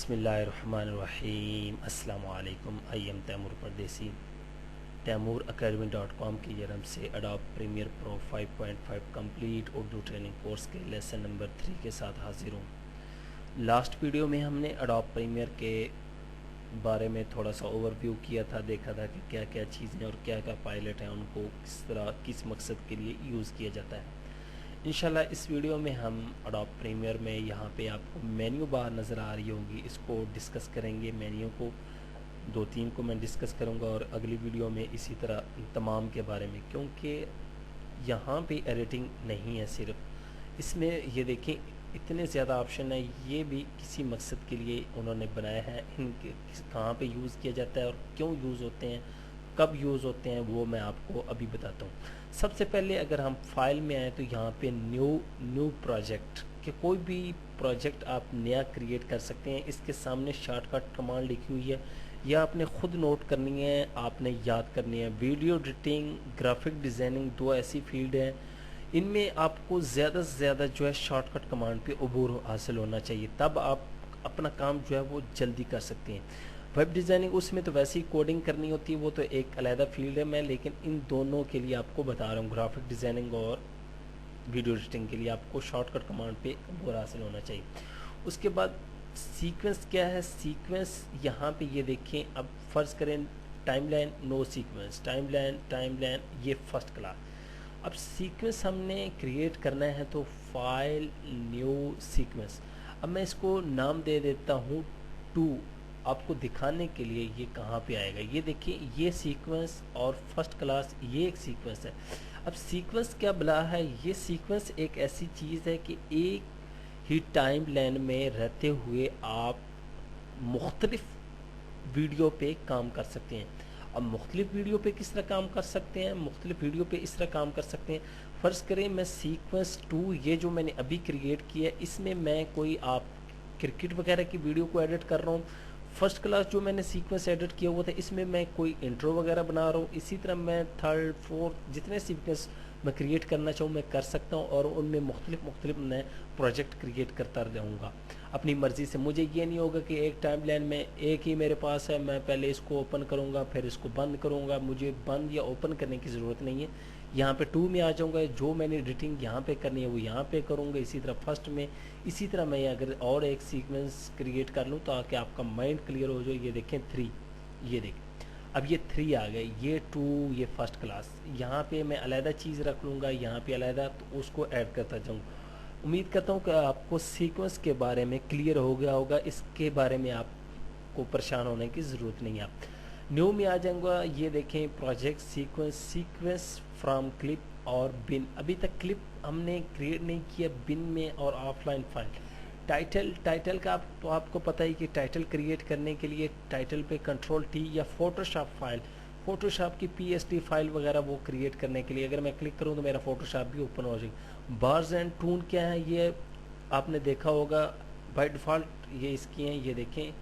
बिस्मिल्लाहिर्रहमानिर्रहीम अस्सलाम वालेकुम। आई एम तैमूर परदेसी TaimurAcademy.com की तरफ से Adobe premiere pro 5.5 complete Urdu training course के लेसन नंबर 3 के साथ हाजिर हूँ। लास्ट वीडियो में हमने अडोब प्रीमियर के बारे में थोड़ा सा ओवरव्यू किया था, देखा था कि क्या क्या चीज़ें और क्या क्या पायलट हैं, उनको किस तरह किस मकसद के लिए यूज़ किया जाता है। इंशाल्लाह इस वीडियो में हम अडोब प्रीमियर में यहाँ पे आपको मेन्यू बार नज़र आ रही होगी, इसको डिस्कस करेंगे। मेन्यू को 2-3 को मैं डिस्कस करूँगा और अगली वीडियो में इसी तरह तमाम के बारे में, क्योंकि यहाँ पे एडिटिंग नहीं है सिर्फ, इसमें ये देखें इतने ज़्यादा ऑप्शन है। ये भी किसी मकसद के लिए उन्होंने बनाया है। इनके कहाँ पे यूज़ किया जाता है और क्यों यूज़ होते हैं, कब यूज़ होते हैं, वो मैं आपको अभी बताता हूँ। सबसे पहले अगर हम फाइल में आए तो यहाँ पे न्यू प्रोजेक्ट कि कोई भी प्रोजेक्ट आप नया क्रिएट कर सकते हैं। इसके सामने शॉर्टकट कमांड लिखी हुई है, यह आपने खुद नोट करनी है, आपने याद करनी है। वीडियो एडिटिंग, ग्राफिक डिज़ाइनिंग, 2 ऐसी फील्ड हैं, इनमें आपको ज़्यादा से ज़्यादा जो है शॉर्टकट कमांड पे अबूर हासिल होना चाहिए, तब आप अपना काम जो है वो जल्दी कर सकते हैं। वेब डिज़ाइनिंग, उसमें तो वैसे ही कोडिंग करनी होती है, वो तो एक अलहदा फील्ड है। मैं लेकिन इन दोनों के लिए आपको बता रहा हूँ, ग्राफिक डिज़ाइनिंग और वीडियो एडिटिंग के लिए आपको शॉर्टकट कमांड पे अबूर हासिल होना चाहिए। उसके बाद सीक्वेंस क्या है, सीक्वेंस यहाँ पे ये देखें। अब फ़र्ज़ करें टाइमलाइन, नो सीक्वेंस, टाइमलाइन ये फर्स्ट क्लास। अब सीक्वेंस हमने क्रिएट करना है तो फाइल, न्यू सीक्वेंस। अब मैं इसको नाम दे देता हूँ 2, आपको दिखाने के लिए ये कहाँ पे आएगा। ये देखिए, ये सीक्वेंस और फर्स्ट क्लास ये एक सीक्वेंस है। अब सीक्वेंस क्या बला है, ये सीक्वेंस एक ऐसी चीज़ है कि एक ही टाइम लाइन में रहते हुए आप मुख्तलिफ वीडियो पे काम कर सकते हैं। अब मुख्तलिफ वीडियो पे किस तरह काम कर सकते हैं, मुख्तलिफ वीडियो पे इस तरह काम कर सकते हैं। फ़र्ज़ करें मैं सीक्वेंस 2 ये जो मैंने अभी क्रिएट किया है, इसमें मैं कोई आप क्रिकेट वगैरह की वीडियो को एडिट कर रहा हूँ। फर्स्ट क्लास जो मैंने सीक्वेंस एडिट किया हुआ था, इसमें मैं कोई इंट्रो वगैरह बना रहा हूँ। इसी तरह मैं थर्ड, फोर्थ जितने सीक्वेंस मैं क्रिएट करना चाहूँ मैं कर सकता हूँ, और उनमें मुख्तलिफ नए प्रोजेक्ट क्रिएट करता रहूँगा अपनी मर्ज़ी से। मुझे ये नहीं होगा कि एक टाइम लाइन में एक ही मेरे पास है, मैं पहले इसको ओपन करूँगा फिर इसको बंद करूँगा। मुझे बंद या ओपन करने की ज़रूरत नहीं है। यहाँ पे 2 में आ जाऊँगा, जो मैंने एडिटिंग यहाँ पे करनी है वो यहाँ पे करूँगा। इसी तरह फर्स्ट में, इसी तरह मैं अगर और एक सीक्वेंस क्रिएट कर लूँ ताकि आपका माइंड क्लियर हो जाए। ये देखें 3, ये देखें अब ये 3 आ गए, ये 2, ये फर्स्ट क्लास। यहाँ पे मैं अलहदा चीज़ रख लूँगा, यहाँ पे अलहदा, तो उसको ऐड करता जाऊँ। उम्मीद करता हूँ कि आपको सीक्वेंस के बारे में क्लियर हो गया होगा, इसके बारे में आपको परेशान होने की ज़रूरत नहीं है। न्यू में आ जाऊँगा, ये देखें प्रोजेक्ट सीक्वेंस फ्रॉम क्लिप और बिन। अभी तक क्लिप हमने क्रिएट नहीं किया, बिन में और ऑफलाइन फाइल। टाइटल का तो आपको पता ही कि टाइटल क्रिएट करने के लिए टाइटल पे Ctrl+T या फोटोशॉप की PSD फाइल वगैरह वो क्रिएट करने के लिए अगर मैं क्लिक करूँ तो मेरा फोटोशॉप भी ओपन हो जाएगा। बार्स एंड टून क्या है, ये आपने देखा होगा बाय डिफ़ॉल्ट ये इसकी हैं। ये देखें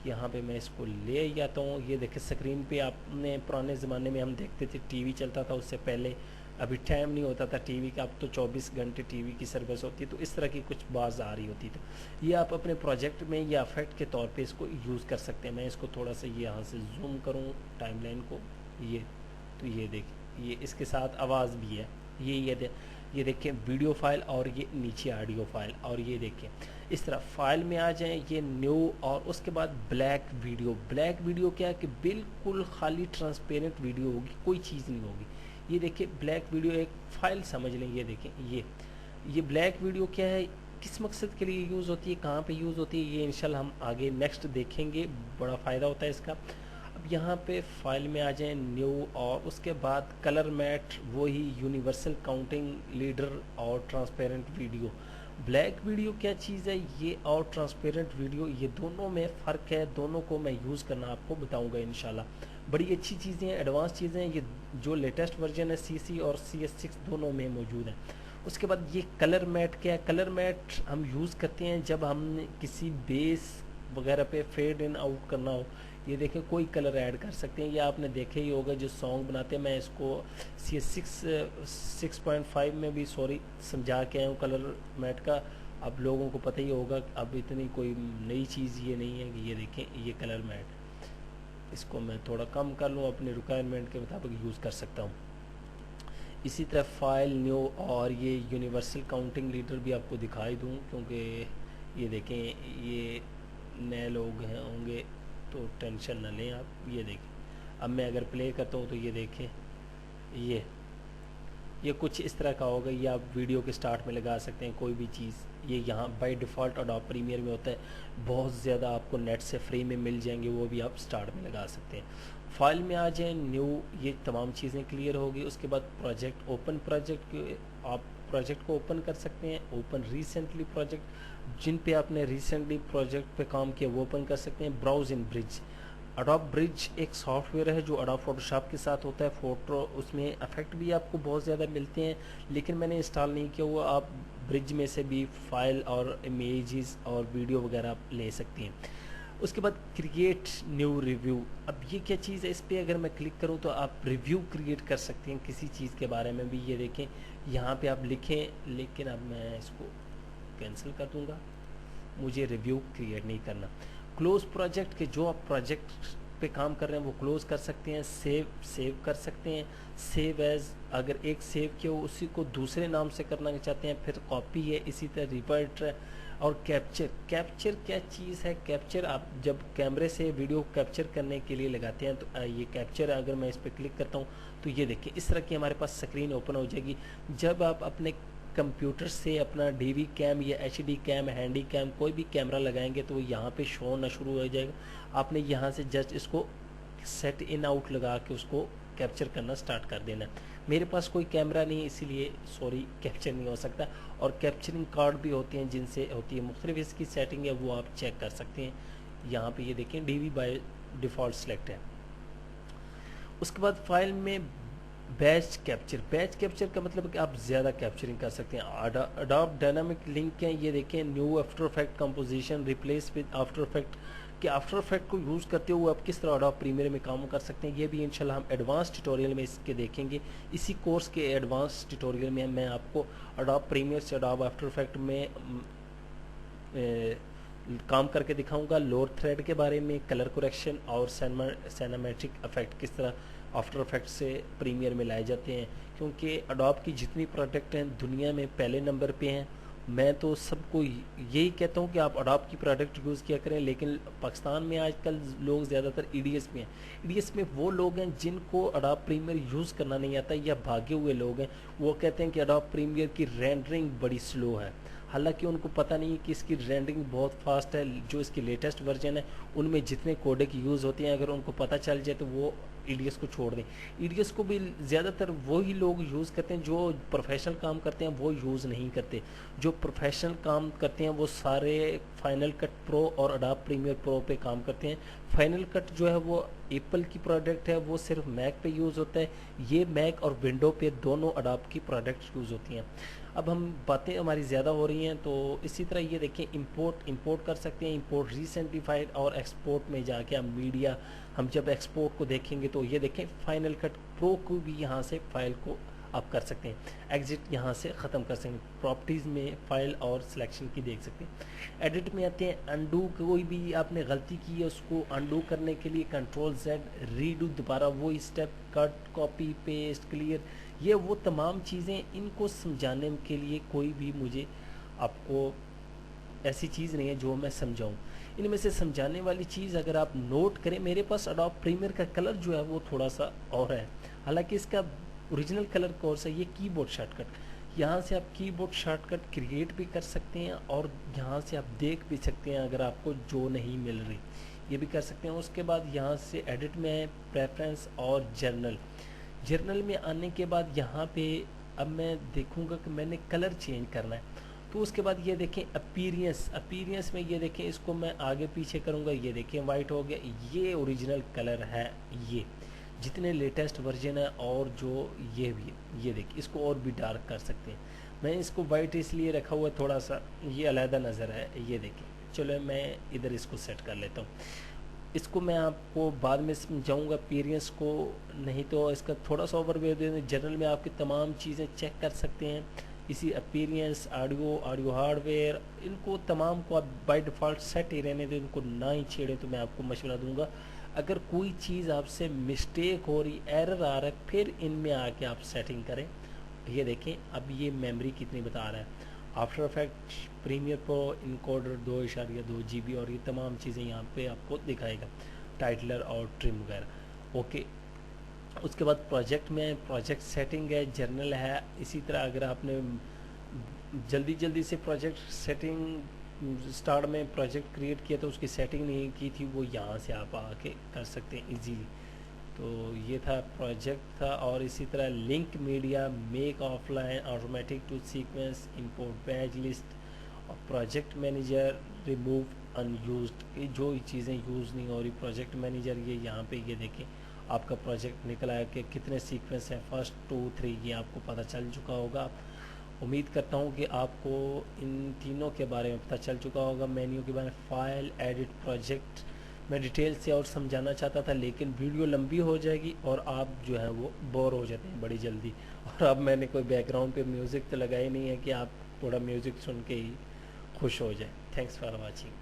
यहाँ पे मैं इसको ले जाता हूँ। ये देखें स्क्रीन पे आपने पुराने ज़माने में हम देखते थे, टीवी चलता था, उससे पहले अभी टाइम नहीं होता था टीवी का, अब तो 24 घंटे टीवी की सर्विस होती है, तो इस तरह की कुछ बाज आ रही होती थी। ये आप अपने प्रोजेक्ट में या इफेक्ट के तौर पे इसको यूज़ कर सकते हैं। मैं इसको थोड़ा सा ये यहाँ से जूम करूँ टाइमलाइन को, ये तो ये देखिए, ये इसके साथ आवाज़ भी है। ये देखें वीडियो फाइल और ये नीचे ऑडियो फाइल, और ये देखें इस तरह फाइल में आ जाएं, ये न्यू। और उसके बाद ब्लैक वीडियो क्या है कि बिल्कुल खाली ट्रांसपेरेंट वीडियो होगी, कोई चीज़ नहीं होगी। ये देखिए ब्लैक वीडियो एक फ़ाइल समझ लें। ये देखें ये ब्लैक वीडियो क्या है, किस मकसद के लिए यूज़ होती है, कहाँ पे यूज़ होती है, ये इंशाल्लाह हम आगे नेक्स्ट देखेंगे, बड़ा फ़ायदा होता है इसका। अब यहाँ पे फाइल में आ जाएं, न्यू, और उसके बाद कलर मैट, वही यूनिवर्सल काउंटिंग लीडर और ट्रांसपेरेंट वीडियो। ब्लैक वीडियो क्या चीज़ है ये, और ट्रांसपेरेंट वीडियो, ये दोनों में फ़र्क है। दोनों को मैं यूज़ करना आपको बताऊंगा इंशाल्लाह। बड़ी अच्छी चीज़ें हैं, एडवांस चीज़ें हैं। ये जो लेटेस्ट वर्जन है CC और CS6 दोनों में मौजूद है। उसके बाद ये कलर मैट क्या है, कलर मैट हम यूज़ करते हैं जब हम किसी बेस वगैरह पे फेड इन आउट करना हो। ये देखें कोई कलर ऐड कर सकते हैं, ये आपने देखे ही होगा जो सॉन्ग बनाते हैं। मैं इसको CS6 6.5 में भी समझा के आया हूँ कलर मैट का, अब लोगों को पता ही होगा, अब इतनी कोई नई चीज़ ये नहीं है कि ये देखें ये कलर मैट, इसको मैं थोड़ा कम कर लूँ, अपने रिक्वायरमेंट के मुताबिक यूज़ कर सकता हूँ। इसी तरह फाइल न्यू, और ये यूनिवर्सल काउंटिंग लीडर भी आपको दिखाई दूँ, क्योंकि ये देखें ये नए लोग हैं होंगे तो टेंशन ना लें आप। ये देखें अब मैं अगर प्ले करता हूँ तो ये देखें ये कुछ इस तरह का होगा। ये आप वीडियो के स्टार्ट में लगा सकते हैं कोई भी चीज़। ये यहाँ बाय डिफ़ॉल्ट अडोब प्रीमियर में होता है, बहुत ज़्यादा आपको नेट से फ्री में मिल जाएंगे, वो भी आप स्टार्ट में लगा सकते हैं। फाइल में आ जाए न्यू, ये तमाम चीज़ें क्लियर होगी। उसके बाद प्रोजेक्ट, ओपन प्रोजेक्ट, आप प्रोजेक्ट को ओपन कर सकते हैं। ओपन रिसेंटली प्रोजेक्ट, जिन पे आपने रिसेंटली प्रोजेक्ट पे काम किया वो ओपन कर सकते हैं। ब्राउज इन ब्रिज, अडोब ब्रिज एक सॉफ्टवेयर है जो अडोब फोटोशॉप के साथ होता है। फ़ोटो उसमें इफेक्ट भी आपको बहुत ज़्यादा मिलते हैं, लेकिन मैंने इंस्टॉल नहीं किया हुआ। आप ब्रिज में से भी फाइल और इमेजेस और वीडियो वगैरह ले सकती हैं। उसके बाद क्रिएट न्यू रिव्यू, अब ये क्या चीज़ है, इस पर अगर मैं क्लिक करूँ तो आप रिव्यू क्रिएट कर सकते हैं किसी चीज़ के बारे में भी। ये देखें यहाँ पे आप लिखें, लेकिन अब मैं इसको कैंसिल कर दूँगा, मुझे रिव्यू क्रिएट नहीं करना। क्लोज प्रोजेक्ट के जो आप प्रोजेक्ट पे काम कर रहे हैं वो क्लोज कर सकते हैं। सेव कर सकते हैं। सेव एज, अगर एक सेव किया हो उसी को दूसरे नाम से करना चाहते हैं, फिर कॉपी है। इसी तरह रिवर्ट और कैप्चर। कैप्चर क्या चीज़ है, कैप्चर आप जब कैमरे से वीडियो कैप्चर करने के लिए लगाते हैं तो ये कैप्चर, अगर मैं इस पर क्लिक करता हूँ तो ये देखिए इस तरह की हमारे पास स्क्रीन ओपन हो जाएगी। जब आप अपने कंप्यूटर से अपना डीवी कैम या एचडी कैम, हैंडी कैम, कोई भी कैमरा लगाएंगे तो यहाँ पे शो होना शुरू हो जाएगा। आपने यहाँ से जस्ट इसको सेट इन आउट लगा के उसको कैप्चर करना स्टार्ट कर देना। मेरे पास कोई कैमरा नहीं है इसीलिए सॉरी कैप्चर नहीं हो सकता। और कैप्चरिंग कार्ड भी होते हैं जिनसे होती है मुख्तलिफ इसकी सेटिंग है, वो आप चेक कर सकते हैं। यहाँ पे ये देखें डीवी बाय डिफ़ॉल्ट सेलेक्ट है। उसके बाद फाइल में बैच कैप्चर, बैच कैप्चर का मतलब है कि आप ज़्यादा कैप्चरिंग कर सकते हैं। अडोब डायनामिक लिंक है, ये देखें new after effect composition replace with after effect, कि आफ्टर इफेक्ट को यूज़ करते हुए आप किस तरह अडोब प्रीमियर में काम कर सकते हैं। ये भी इंशाल्लाह हम एडवांस ट्यूटोरियल में इसके देखेंगे। इसी कोर्स के एडवांस ट्यूटोरियल में मैं आपको अडोब प्रीमियर से अडोब आफ्टर इफेक्ट में काम करके दिखाऊंगा। लोअर थ्रेड के बारे में, कलर करेक्शन और सिनेमैटिक इफेक्ट किस तरह आफ्टर इफेक्ट से प्रीमियर में लाए जाते हैं, क्योंकि अडोब की जितनी प्रोडक्ट हैं दुनिया में पहले नंबर पे हैं। मैं तो सबको यही कहता हूँ कि आप अडोब की प्रोडक्ट यूज़ किया करें, लेकिन पाकिस्तान में आजकल लोग ज़्यादातर ईडीएस में हैं। ईडीएस में वो लोग हैं जिनको अडोब प्रीमियर यूज़ करना नहीं आता, या भागे हुए लोग हैं। वो कहते हैं कि अडोब प्रीमियर की रेंडरिंग बड़ी स्लो है, हालांकि उनको पता नहीं है कि इसकी रेंडरिंग बहुत फास्ट है। जो इसकी लेटेस्ट वर्जन है उनमें जितने कोडेक यूज़ होते हैं, अगर उनको पता चल जाए तो वो ईडीएस को छोड़ दें। ईडीएस को भी ज़्यादातर वही लोग यूज़ करते हैं जो प्रोफेशनल काम करते हैं, वो यूज़ नहीं करते। जो प्रोफेशनल काम करते हैं वो सारे फाइनल कट प्रो और अडोब प्रीमियर प्रो पे काम करते हैं। फाइनल कट जो है वो एप्पल की प्रोडक्ट है, वो सिर्फ मैक पे यूज़ होता है। ये मैक और विंडो पे दोनों अडोब की प्रोडक्ट यूज़ होती हैं। अब हम बातें हमारी ज़्यादा हो रही हैं, तो इसी तरह ये देखें इंपोर्ट कर सकते हैं। इंपोर्ट रिसेंटिफाइड और एक्सपोर्ट में जाके हम मीडिया, हम जब एक्सपोर्ट को देखेंगे तो ये देखें फाइनल कट प्रो को भी यहाँ से फाइल को आप कर सकते हैं। एग्जिट यहाँ से ख़त्म कर सकते हैं। प्रॉपर्टीज़ में फाइल और सिलेक्शन की देख सकते हैं। एडिट में आते हैं अनडू, कोई भी आपने गलती की है उसको अनडू करने के लिए कंट्रोल जेड, रीडू, दोबारा वो step, cut, copy, paste, clear, ये वो तमाम चीज़ें। इनको समझाने के लिए कोई भी मुझे आपको ऐसी चीज़ नहीं है जो मैं समझाऊं। इनमें से समझाने वाली चीज़ अगर आप नोट करें, मेरे पास अडोब प्रीमियर का कलर जो है वो थोड़ा सा और है, हालांकि इसका ओरिजिनल कलर कोर्स है। ये कीबोर्ड शॉर्टकट, यहाँ से आप कीबोर्ड शॉर्टकट क्रिएट भी कर सकते हैं और यहाँ से आप देख भी सकते हैं अगर आपको जो नहीं मिल रही, ये भी कर सकते हैं। उसके बाद यहाँ से एडिट में है प्रेफरेंस और जर्नल में आने के बाद यहाँ पे अब मैं देखूँगा कि मैंने कलर चेंज करना है, तो उसके बाद ये देखें अपीयरेंस में ये देखें इसको मैं आगे पीछे करूँगा, ये देखें वाइट हो गया। ये ओरिजिनल कलर है, ये जितने लेटेस्ट वर्जन है। और जो ये भी, ये देखिए इसको और भी डार्क कर सकते हैं। मैं इसको वाइट इसलिए रखा हुआ थोड़ा सा ये अलहदा नज़र है, ये देखें। चलो मैं इधर इसको सेट कर लेता हूँ, इसको मैं आपको बाद में समझाऊंगा अपीयरेंस को, नहीं तो इसका थोड़ा सा ओवरव्यू दे दें। जर्नल में आपकी तमाम चीज़ें चेक कर सकते हैं। इसी अपीयरेंस, ऑडियो हार्डवेयर, इनको तमाम को आप बाय डिफ़ॉल्ट सेट ही रहने दें, इनको ना ही छेड़ें। तो मैं आपको मशवरा दूंगा, अगर कोई चीज़ आपसे मिस्टेक हो रही, एरर आ रहा है, फिर इनमें आके आप सेटिंग करें। ये देखें अब ये मेमोरी कितनी बता रहा है। After effect premiere pro encoder 2.2 GB और ये तमाम चीज़ें यहाँ पे आपको दिखाएगा, टाइटलर और ट्रिम वगैरह। ओके, उसके बाद प्रोजेक्ट में प्रोजेक्ट सेटिंग है, जर्नल है। इसी तरह अगर आपने जल्दी से प्रोजेक्ट सेटिंग स्टार्ट में प्रोजेक्ट क्रिएट किया तो उसकी सेटिंग नहीं की थी, वो यहाँ से आप आके कर सकते हैं इजीली। तो ये था प्रोजेक्ट था। और इसी तरह link media, make offline, automatic to sequence, import batch list और प्रोजेक्ट मैनेजर, रिमूव अनयूज्ड, ये जो चीज़ें यूज़ नहीं हो रही प्रोजेक्ट मैनेजर, ये यहाँ पे ये देखें आपका प्रोजेक्ट निकला है कि कितने सीक्वेंस हैं, 1, 2, 3, ये आपको पता चल चुका होगा। उम्मीद करता हूँ कि आपको इन तीनों के बारे में पता चल चुका होगा। मेन्यू के बारे में, फाइल, एडिट, प्रोजेक्ट मैं डिटेल से और समझाना चाहता था, लेकिन वीडियो लंबी हो जाएगी और आप जो है वो बोर हो जाते हैं बड़ी जल्दी। और अब मैंने कोई बैकग्राउंड पे म्यूज़िक तो लगाई नहीं है कि आप थोड़ा म्यूज़िक सुन के ही खुश हो जाए। Thanks for watching.